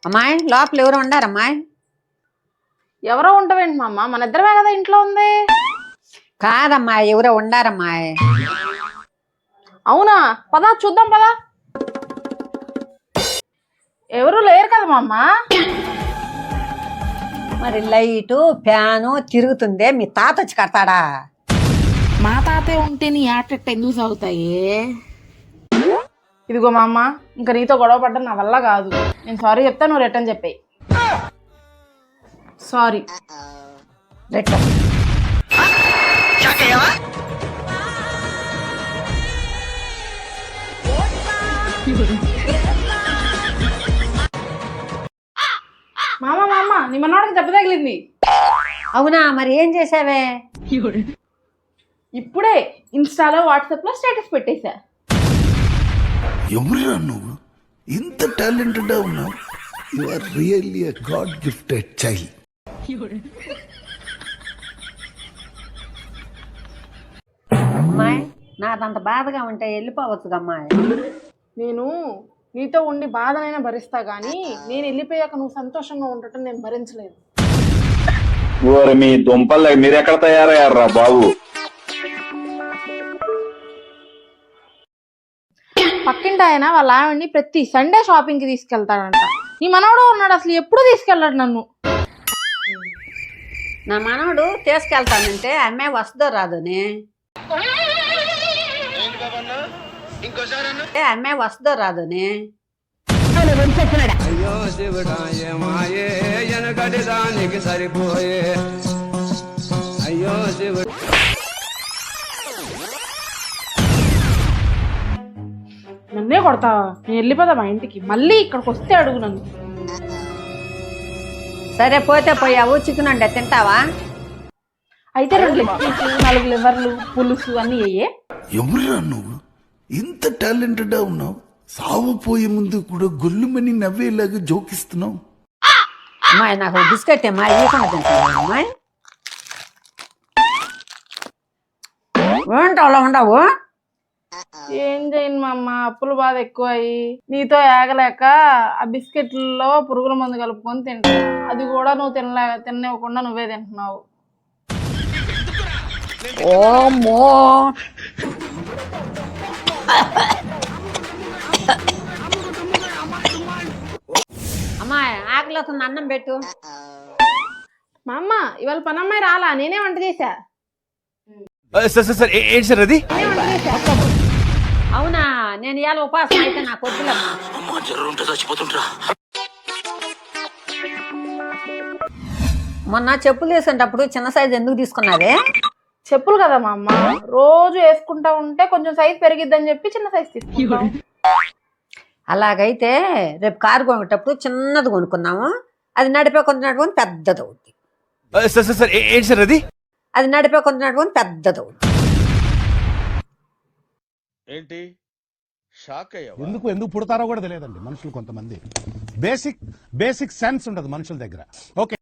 అమ్మాయి లోపల ఎవరు ఉండారమ్మాయి? ఎవరో ఉంటావేంటి మా అమ్మ, మన ఇద్దరమే కదా ఇంట్లో ఉంది. కాదమ్మా, ఎవరో ఉండారమ్మాయి. అవునా, పదా చూద్దాం పదా. ఎవరు లేరు కదా మా అమ్మ. మరి లైటు ఫ్యాను తిరుగుతుందే, మీ తాత వచ్చి కడతాడా? మా తాతే ఉంటే నీ ఆటెట్ ఎందుకు సాగుతాయి? ఇదిగో మా అమ్మ, ఇంకా నీతో గొడవ పడ్డం నా వల్ల కాదు. నేను సారీ చెప్తా, నువ్వు రిటర్న్ చెప్పాయి. సారీ. రిటర్న్. మామ మామ, నీ మనవాడికి దెబ్బ తగిలింది. అవునా, మరి ఏం చేసావే? ఇప్పుడే ఇన్స్టాలో వాట్సాప్ లో స్టేటస్ పెట్టేశా. ఎవరురా నువ్వు? ఇంత టాలెంటెడ్ ఉన్నావు. You are really a god gifted child. అమ్మాయి, నాదంత బాధగా ఉంటే వెళ్ళిపోవచ్చు అమ్మాయి. నేను నీతో ఉండి బాధనైనా భరిస్తా గానీ నేను వెళ్ళిపోయాక నువ్వు సంతోషంగా ఉండటం నేను భరించలేదు. మీ దుంపల్ మీరెక్కడ తయారయ్యారా బాబు? పక్కింటి ఆయన వాళ్ళ ఆవిడ్ని ప్రతి సండే షాపింగ్ కి తీసుకెళ్తాడంట. నీ మనవడు ఉన్నాడు, అసలు ఎప్పుడు తీసుకెళ్ళాడు నన్ను. నా మనవడు తీసుకెళ్తానంటే అమ్మాయి వస్తుందో రాదునే. అమ్మాయి వస్తుందో రాదునే. నన్నే కొడతావా? నేను వెళ్ళిపోదా మా ఇంటికి, మళ్ళీ ఇక్కడికి వస్తే అడుగు నన్ను. సరే పోతే పోయావు, చికెన్ వండే తింటావా? అయితే 2 లెగ్ పీసులు, 4 లివర్లు, పులుసు అన్ని అయ్యే. ఎవరురా నువ్వు? ఇంత టాలెంటెడ్ ఉన్నావు. సావపోయే ముందు కూడా గొల్లుమని నవ్వేలాగా జోకిస్తున్నావు. అమ్మాయి, నాకు బిస్కెట్ అమ్మా, ఇవ్వకుండా తింటావా అమ్మాయి? ఏంటో అలా ఉండవు? ఏం చేయను మా అమ్మ, అప్పుల బాధ ఎక్కువ అయ్యి నీతో ఏగలేక ఆ బిస్కెట్లలో పురుగుల మందు కలుపుకొని తింటా. అది కూడా నువ్వు తిననివ్వకుండా నువ్వే తింటున్నావు. ఓమో, అమ్మాయి ఆకలితో అన్నం పెట్టు. మా అమ్మ ఇవాళ పనమ్మాయి రాలా, నేనే వంట చేశా. ఏంటి సార్ అది? అవునా, నేను ఇవాళ ఉపాసం అయితే నాకు వద్దులమ్మా. మొన్న చెప్పులు వేసేటప్పుడు చిన్న సైజు ఎందుకు తీసుకున్నావే? చెప్పులు కదా మా అమ్మ, రోజు వేసుకుంటా ఉంటే కొంచెం సైజ్ పెరిగిద్దని చెప్పి చిన్న సైజ్ తీసుకున్నాం. అలాగైతే రేపు కారు కొనేటప్పుడు చిన్నది కొనుక్కున్నాము, అది నడిపే కొంత నడుపుకొని పెద్దది అవుద్ది. ఏంటి సార్ అది? అది నడిపే కొంత నడుపుకొని పెద్దది అవుద్ది. ఏంటి షాక్ అయ్యా? ఎందుకు పుడతారో కూడా తెలియదండి మనుషులు. కొంతమంది బేసిక్ సెన్స్ ఉండదు మనుషుల దగ్గర. ఓకే.